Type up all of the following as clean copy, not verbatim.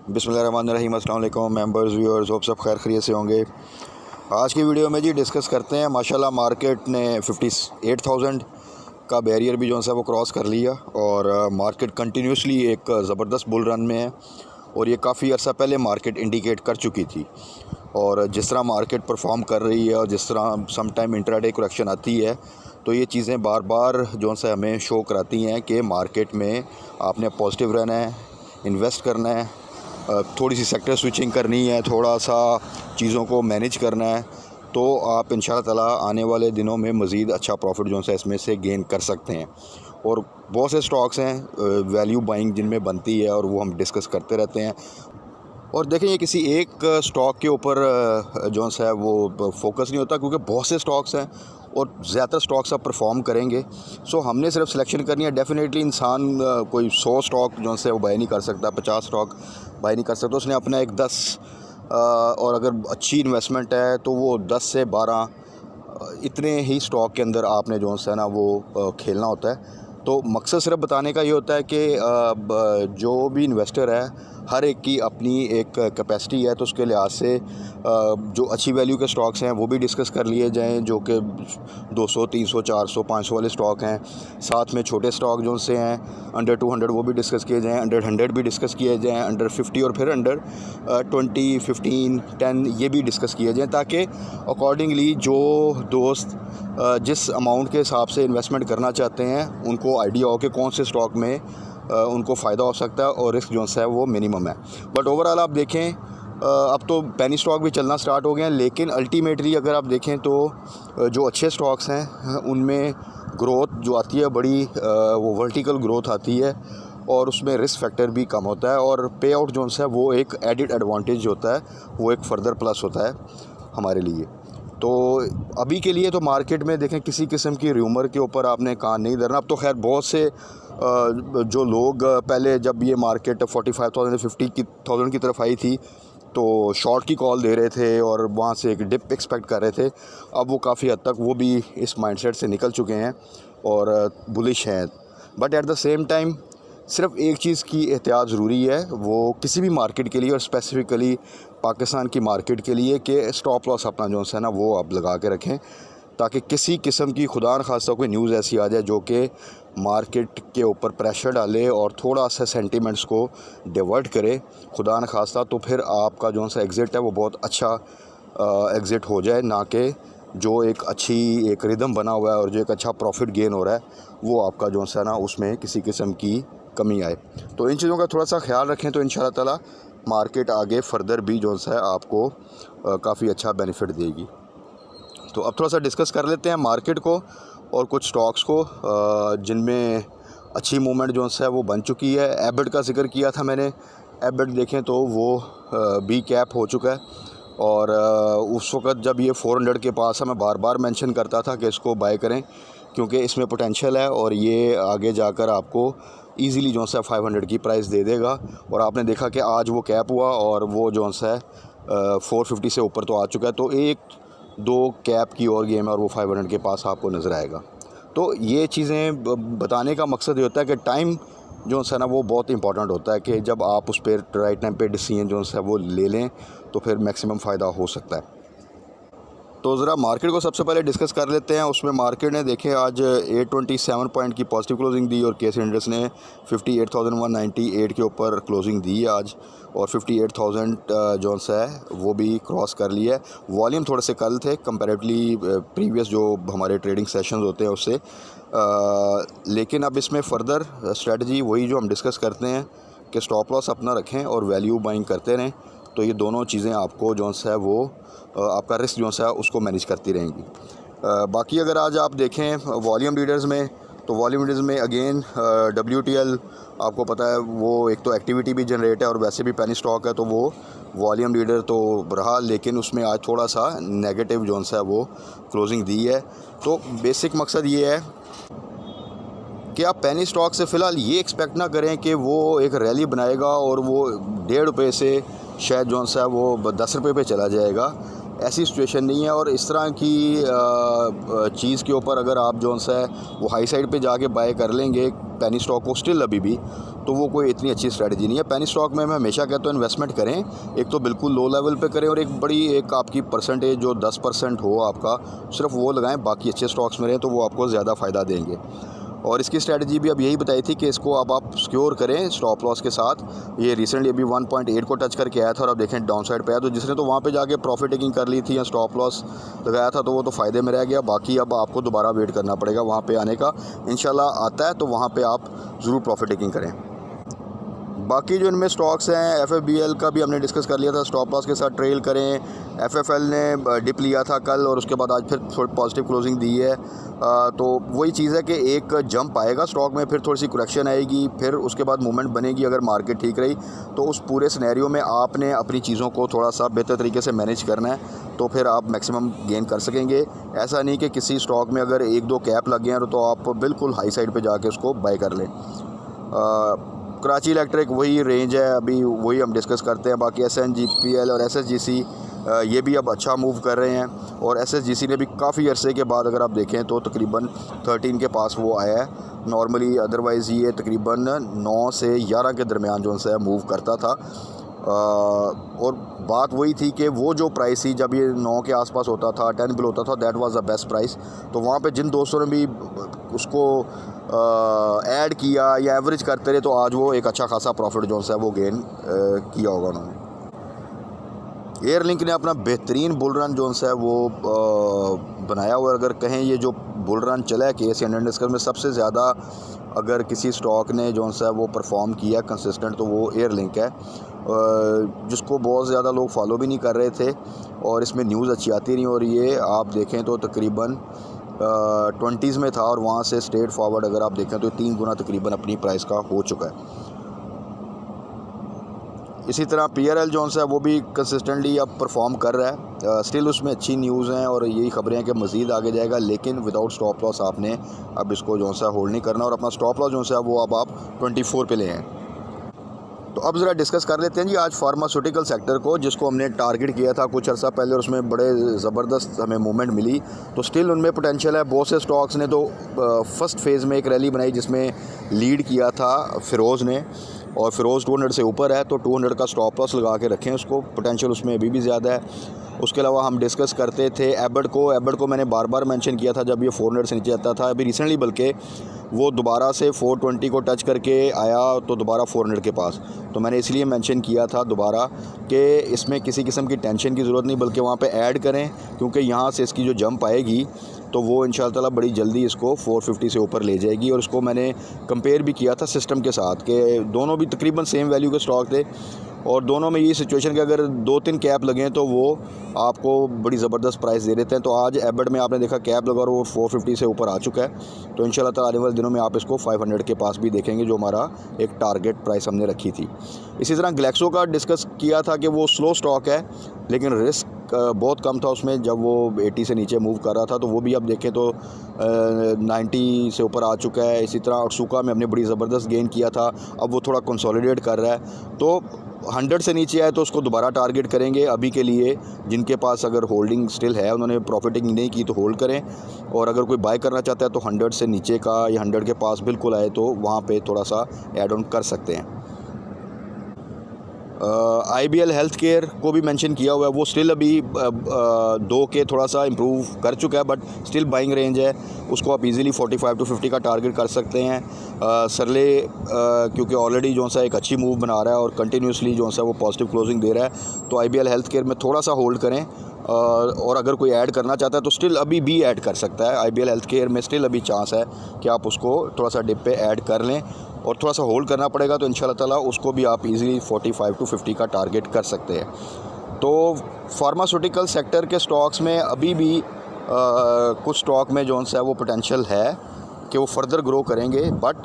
बिस्मिल्लाहिर्रहमानिर्रहीम। अस्सलाम वालेकुम मेंबर्स व्यूअर्स, होप सब खैर खैरियत से होंगे। आज की वीडियो में जी डिस्कस करते हैं, माशाल्लाह मार्केट ने 58,000 का बैरियर भी जो है वो क्रॉस कर लिया और मार्केट कंटिन्यूसली एक ज़बरदस्त बुल रन में है और ये काफ़ी अर्सा पहले मार्केट इंडिकेट कर चुकी थी। और जिस तरह मार्केट परफॉर्म कर रही है और जिस तरह सम टाइम इंट्राडे करेक्शन आती है, तो ये चीज़ें बार बार जो है हमें शो कराती हैं कि मार्केट में आपने पॉजिटिव रहना है, इन्वेस्ट करना है, थोड़ी सी सेक्टर स्विचिंग करनी है, थोड़ा सा चीज़ों को मैनेज करना है, तो आप इंशाल्लाह ताला आने वाले दिनों में मज़ीद अच्छा प्रॉफिट जो है इसमें से गेन कर सकते हैं। और बहुत से स्टॉक्स हैं वैल्यू बाइंग जिनमें बनती है और वो हम डिस्कस करते रहते हैं। और देखें, ये किसी एक स्टॉक के ऊपर जो है वो फोकस नहीं होता, क्योंकि बहुत से स्टॉक्स हैं और ज़्यादातर स्टॉक्स अब परफॉर्म करेंगे। सो हमने सिर्फ सिलेक्शन करनी है। डेफिनेटली इंसान कोई 100 स्टॉक जो है वो बाय नहीं कर सकता, 50 स्टॉक बाय नहीं कर सकता। उसने अपना एक 10 और अगर अच्छी इन्वेस्टमेंट है तो वो 10 से 12 इतने ही स्टॉक के अंदर आपने जो है ना वो खेलना होता है। तो मकसद सिर्फ बताने का ये होता है कि जो भी इन्वेस्टर है, हर एक की अपनी एक कैपेसिटी है, तो उसके लिहाज से जो अच्छी वैल्यू के स्टॉक्स हैं वो भी डिस्कस कर लिए जाएं, जो कि 200, 300, 400, 500 वाले स्टॉक हैं। साथ में छोटे स्टॉक जो से हैं अंडर 200 वो भी डिस्कस किए जाएं, अंडर 100 भी डिस्कस किए जाएं, अंडर 50 और फिर अंडर 20, 15, 10 ये भी डिस्कस किए जाएं, ताकि अकॉर्डिंगली जो दोस्त जिस अमाउंट के हिसाब से इन्वेस्टमेंट करना चाहते हैं उनको आइडिया हो कि कौन से स्टॉक में उनको फ़ायदा हो सकता है और रिस्क जो है वो मिनिमम है। बट ओवरऑल आप देखें, अब तो पेनी स्टॉक भी चलना स्टार्ट हो गए हैं, लेकिन अल्टीमेटली अगर आप देखें तो जो अच्छे स्टॉक्स हैं उनमें ग्रोथ जो आती है बड़ी वो वर्टिकल ग्रोथ आती है और उसमें रिस्क फैक्टर भी कम होता है और पे आउट जो है वो एक एडिड एडवांटेज होता है, वो एक फ़र्दर प्लस होता है हमारे लिए। तो अभी के लिए तो मार्केट में देखें, किसी किस्म की र्यूमर के ऊपर आपने कान नहीं धरना। अब तो खैर बहुत से जो लोग पहले जब ये मार्केट 45,000 50,000 की तरफ आई थी तो शॉर्ट की कॉल दे रहे थे और वहाँ से एक डिप एक्सपेक्ट कर रहे थे। अब वो काफ़ी हद तक वो भी इस माइंडसेट से निकल चुके हैं और बुलिश हैं। But at the same time सिर्फ एक चीज़ की एहतियात ज़रूरी है, वो किसी भी मार्केट के लिए और स्पेसिफ़िकली पाकिस्तान की मार्केट के लिए, कि स्टॉप लॉस अपना जो है ना वो आप लगा के रखें, ताकि किसी किस्म की खुदा न खास्ता कोई न्यूज़ ऐसी आ जाए जो कि मार्केट के ऊपर प्रेशर डाले और थोड़ा सा सेंटिमेंट्स को डिवर्ट करे खुदा न खास्ता, तो फिर आपका जो सा एग्ज़िट है वो बहुत अच्छा एग्ज़िट हो जाए, ना कि जो एक अच्छी एक रिदम बना हुआ है और जो एक अच्छा प्रॉफिट गेन हो रहा है वो आपका जो है ना उसमें किसी किस्म की कमी आए। तो इन चीज़ों का थोड़ा सा ख्याल रखें, तो इंशाल्लाह ताला मार्केट आगे फ़र्दर भी जो है आपको काफ़ी अच्छा बेनिफिट देगी। तो अब थोड़ा सा डिस्कस कर लेते हैं मार्केट को और कुछ स्टॉक्स को जिनमें अच्छी मूवमेंट जो है वो बन चुकी है। एबिट का जिक्र किया था मैंने। एबिट देखें तो वो बी कैप हो चुका है और उस वक़्त जब ये 400 के पास है, मैं बार बार मेंशन करता था कि इसको बाय करें, क्योंकि इसमें पोटेंशियल है और ये आगे जाकर आपको ईज़िली जो है 500 की प्राइस दे देगा। और आपने देखा कि आज वो कैप हुआ और वो जो है 450 से ऊपर तो आ चुका है। तो एक दो कैप की और गेम है और वो 500 के पास आपको नज़र आएगा। तो ये चीज़ें बताने का मकसद ये होता है कि टाइम जो है ना वो बहुत इंपॉर्टेंट होता है, कि जब आप उस पर राइट टाइम पे डिसीजन जो है वो ले लें तो फिर मैक्सिमम फ़ायदा हो सकता है। तो ज़रा मार्केट को सबसे पहले डिस्कस कर लेते हैं। उसमें मार्केट ने देखें आज 827 पॉइंट की पॉजिटिव क्लोजिंग दी और केस इंडेक्स ने 58,198 के ऊपर क्लोजिंग दी आज और 58,000 जो है वो भी क्रॉस कर लिया है। वॉल्यूम थोड़े से कल थे कंपैरेटिवली प्रीवियस जो हमारे ट्रेडिंग सेशंस होते हैं उससे, लेकिन अब इसमें फ़र्दर स्ट्रेटजी वही जो हम डिस्कस करते हैं कि स्टॉप लॉस अपना रखें और वैल्यू बाइंग करते रहें। तो ये दोनों चीज़ें आपको जो है वो आपका रिस्क जो है उसको मैनेज करती रहेंगी। बाकी अगर आज आप देखें वॉल्यूम लीडर्स में, तो वॉल्यूम लीडर्स में अगेन WTL आपको पता है वो एक तो एक्टिविटी भी जनरेट है और वैसे भी पेनी स्टॉक है, तो वो वॉल्यूम लीडर तो रहा, लेकिन उसमें आज थोड़ा सा नेगेटिव जो है वो क्लोजिंग दी है। तो बेसिक मकसद ये है कि आप पेनी स्टॉक से फ़िलहाल ये एक्सपेक्ट ना करें कि वो एक रैली बनाएगा और वो 1.5 रुपये से शायद जो है वो 10 रुपये पे चला जाएगा। ऐसी सिचुएशन नहीं है। और इस तरह की चीज़ के ऊपर अगर आप जो है वो हाई साइड पे जाके बाय कर लेंगे पेनी स्टॉक को स्टिल अभी भी, तो वो कोई इतनी अच्छी स्ट्रेटजी नहीं है। पेनी स्टॉक में मैं हमेशा कहता हूँ इन्वेस्टमेंट करें, एक तो बिल्कुल लो लेवल पे करें और एक आपकी परसेंटेज जो 10% हो आपका, सिर्फ वो लगाएं, बाकी अच्छे स्टॉक्स में रहें, तो वो आपको ज़्यादा फ़ायदा देंगे। और इसकी स्ट्रेटजी भी अब यही बताई थी कि इसको अब आप सिक्योर करें स्टॉप लॉस के साथ। ये रिसेंटली अभी 1.8 को टच करके आया था और अब देखें डाउन साइड पे आया, तो जिसने तो वहाँ पे जाके प्रॉफिट टेकिंग कर ली थी या स्टॉप लॉस लगाया था तो वो तो फ़ायदे में रह गया। बाकी अब आपको दोबारा वेट करना पड़ेगा वहाँ पे आने का। इंशाल्लाह आता है तो वहाँ पे आप ज़रूर प्रॉफिट टेकिंग करें। बाकी जो इनमें स्टॉक्स हैं, FFBL का भी हमने डिस्कस कर लिया था, स्टॉप लॉस के साथ ट्रेल करें। FFL ने डिप लिया था कल और उसके बाद आज फिर थोड़ी पॉजिटिव क्लोजिंग दी है। तो वही चीज़ है कि एक जंप आएगा स्टॉक में, फिर थोड़ी सी करेक्शन आएगी, फिर उसके बाद मूवमेंट बनेगी अगर मार्केट ठीक रही। तो उस पूरे सिनेरियो में आपने अपनी चीज़ों को थोड़ा सा बेहतर तरीके से मैनेज करना है, तो फिर आप मैक्सिमम गेन कर सकेंगे। ऐसा नहीं कि किसी स्टॉक में अगर 1-2 कैप लग गए हैं तो आप बिल्कुल हाई साइड पे जाके उसको बाय कर लें। कराची इलेक्ट्रिक वही रेंज है, अभी वही हम डिस्कस करते हैं। बाकी SNGPL और SSGC ये भी अब अच्छा मूव कर रहे हैं। और SSGC ने भी काफ़ी अरसे के बाद अगर आप देखें तो तकरीबन 13 के पास वो आया है। नॉर्मली अदरवाइज़ ये तकरीबन 9 से 11 के दरमियान जो है मूव करता था। और बात वही थी कि वो जो प्राइस थी जब ये 9 के आसपास होता था, 10 बिल होता था, that was the best price. तो वहाँ पे जिन दोस्तों ने भी उसको ऐड किया या एवरेज करते रहे, तो आज वो एक अच्छा खासा प्रॉफिट जो है वो गेन किया होगा उन्होंने। एयरलिंक ने अपना बेहतरीन बुल रन जो है वो बनाया हुआ। अगर कहें ये जो बुल रन चला है KSE 100 इंडेक्स में सबसे ज़्यादा अगर किसी स्टॉक ने जो है वो परफॉर्म किया कंसिस्टेंट, तो वो एयरलिंक है, जिसको बहुत ज़्यादा लोग फॉलो भी नहीं कर रहे थे और इसमें न्यूज़ अच्छी आती रही। और ये आप देखें तो तकरीबन 20s में था और वहाँ से स्ट्रेट फॉरवर्ड अगर आप देखें तो 3 गुना तकरीबन अपनी प्राइस का हो चुका है। इसी तरह PRL जो है वो भी कंसिस्टेंटली अब परफॉर्म कर रहा है। स्टिल उसमें अच्छी न्यूज़ हैं और यही खबरें हैं कि मज़ीद आगे जाएगा, लेकिन विदाउट स्टॉप लॉस आपने अब इसको जो है होल्ड नहीं करना और अपना स्टॉप लॉस जो है वो अब आप 24 पे ले हैं। तो अब ज़रा डिस्कस कर लेते हैं जी आज फार्मास्यूटिकल सेक्टर को, जिसको हमने टारगेट किया था कुछ अर्सा पहले और उसमें बड़े ज़बरदस्त हमें मूवमेंट मिली। तो स्टिल उनमें पोटेंशियल है। बहुत से स्टॉक्स ने तो फर्स्ट फेज़ में एक रैली बनाई जिसमें लीड किया था फिरोज़ ने, और फिरोज़ 200 से ऊपर है तो 200 का स्टॉप लॉस लगा के रखें उसको, पोटेंशियल उसमें अभी भी ज़्यादा है। उसके अलावा हम डिस्कस करते थे एबड को मैंने बार बार मेंशन किया था जब ये 400 से नीचे आता था। अभी रिसेंटली बल्कि वो दोबारा से 420 को टच करके आया तो दोबारा 400 के पास, तो मैंने इसलिए मेंशन किया था दोबारा कि इसमें किसी किस्म की टेंशन की ज़रूरत नहीं, बल्कि वहाँ पे ऐड करें, क्योंकि यहाँ से इसकी जो जंप आएगी तो वो इंशाअल्लाह ताला बड़ी जल्दी इसको 450 से ऊपर ले जाएगी। और इसको मैंने कंपेयर भी किया था सिस्टम के साथ कि दोनों भी तकरीबन सेम वैल्यू के स्टॉक थे और दोनों में ये सिचुएशन कि अगर 2-3 कैप लगें तो वो आपको बड़ी ज़बरदस्त प्राइस दे देते हैं। तो आज एबड में आपने देखा कैप लगा और वो 450 से ऊपर आ चुका है। तो इंशाल्लाह ताला आने वाले दिनों में आप इसको 500 के पास भी देखेंगे, जो हमारा एक टारगेट प्राइस हमने रखी थी। इसी तरह ग्लेक्सो का डिस्कस किया था कि वो स्लो स्टॉक है लेकिन रिस्क बहुत कम था उसमें जब वो 80 से नीचे मूव कर रहा था, तो वो भी अब देखें तो 90 से ऊपर आ चुका है। इसी तरह अटसूका में हमने बड़ी ज़बरदस्त गेन किया था, अब वो थोड़ा कंसोलिडेट कर रहा है। तो 100 से नीचे आए तो उसको दोबारा टारगेट करेंगे। अभी के लिए जिनके पास अगर होल्डिंग स्टिल है, उन्होंने प्रॉफिटिंग नहीं की, तो होल्ड करें। और अगर कोई बाय करना चाहता है तो 100 से नीचे का या 100 के पास बिल्कुल आए तो वहाँ पे थोड़ा सा ऐड ऑन कर सकते हैं। IBL हेल्थ केयर को भी मेंशन किया हुआ है, वो स्टिल अभी 2 के थोड़ा सा इम्प्रूव कर चुका है, बट स्टिल बाइंग रेंज है। उसको आप इजीली 45 to 50 का टारगेट कर सकते हैं। सरले क्योंकि ऑलरेडी जो सा एक अच्छी मूव बना रहा है और कंटिन्यूसली जो सा वो पॉजिटिव क्लोजिंग दे रहा है, तो IBL हेल्थ केयर में थोड़ा सा होल्ड करें। और अगर कोई ऐड करना चाहता है तो स्टिल अभी भी ऐड कर सकता है। IBL हेल्थ केयर में स्टिल अभी चांस है कि आप उसको थोड़ा सा डिप पे ऐड कर लें और थोड़ा सा होल्ड करना पड़ेगा, तो इंशाल्लाह ताला उसको भी आप इजीली 45 to 50 का टारगेट कर सकते हैं। तो फार्मास्यूटिकल सेक्टर के स्टॉक्स में अभी भी कुछ स्टॉक में जो है वो पोटेंशियल है कि वो फर्दर ग्रो करेंगे, but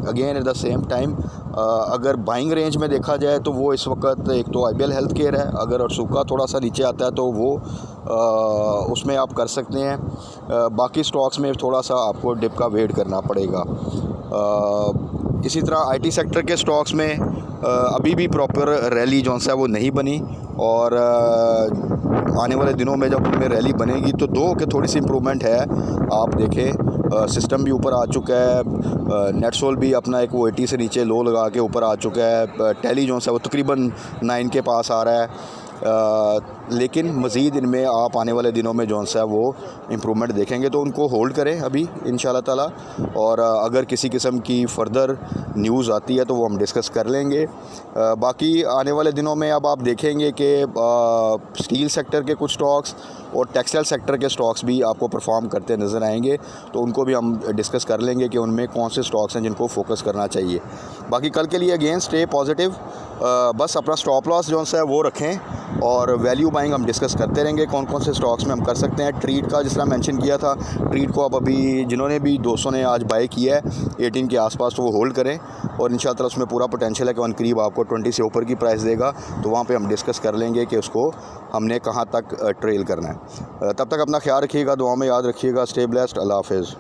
again at the same time अगर बाइंग रेंज में देखा जाए तो वो इस वक्त एक तो IBL हेल्थ केयर है, अगर अटसूका थोड़ा सा नीचे आता है तो वो उसमें आप कर सकते हैं। बाकी स्टॉक्स में थोड़ा सा आपको डिप का वेट करना पड़ेगा। इसी तरह IT सेक्टर के स्टॉक्स में अभी भी प्रॉपर रैली जो है वो नहीं बनी, और आने वाले दिनों में जब उनमें रैली बनेगी तो दो के थोड़ी सी इम्प्रूवमेंट है। आप देखें सिस्टम भी ऊपर आ चुका है, नेटसोल भी अपना एक वो 80 से नीचे लो लगा के ऊपर आ चुका है, टैली जो है वो तकरीबन 9 के पास आ रहा है। लेकिन मज़ीद इनमें आप आने वाले दिनों में जो है वो इम्प्रूवमेंट देखेंगे, तो उनको होल्ड करें अभी इंशाल्लाह ताला। और अगर किसी किस्म की फ़र्दर न्यूज़ आती है तो वो हम डिस्कस कर लेंगे। बाकी आने वाले दिनों में अब आप देखेंगे कि स्टील सेक्टर के कुछ स्टॉक्स और टेक्सटाइल सेक्टर के स्टॉक्स भी आपको परफॉर्म करते नज़र आएंगे, तो उनको भी हम डिस्कस कर लेंगे कि उनमें कौन से स्टॉक्स हैं जिनको फोकस करना चाहिए। बाकी कल के लिए अगेन स्टे पॉजिटिव, बस अपना स्टॉप लॉस जो है वो रखें, और वैल्यू बाइंग हम डिस्कस करते रहेंगे कौन कौन से स्टॉक्स में हम कर सकते हैं। ट्रीट का जिस तरह मेंशन किया था, ट्रीट को अब अभी जिन्होंने भी 200 ने आज बाय किया है 18 के आसपास, तो वो होल्ड करें, और इंशाल्लाह उसमें पूरा पोटेंशियल है कि करीब आपको 20 से ऊपर की प्राइस देगा, तो वहाँ पे हम डिस्कस कर लेंगे कि उसको हमने कहाँ तक ट्रेल करना है। तब तक अपना ख्याल रखिएगा, दुआ में याद रखिएगा। स्टे ब्लेस्ड, अल्लाह हाफिज़।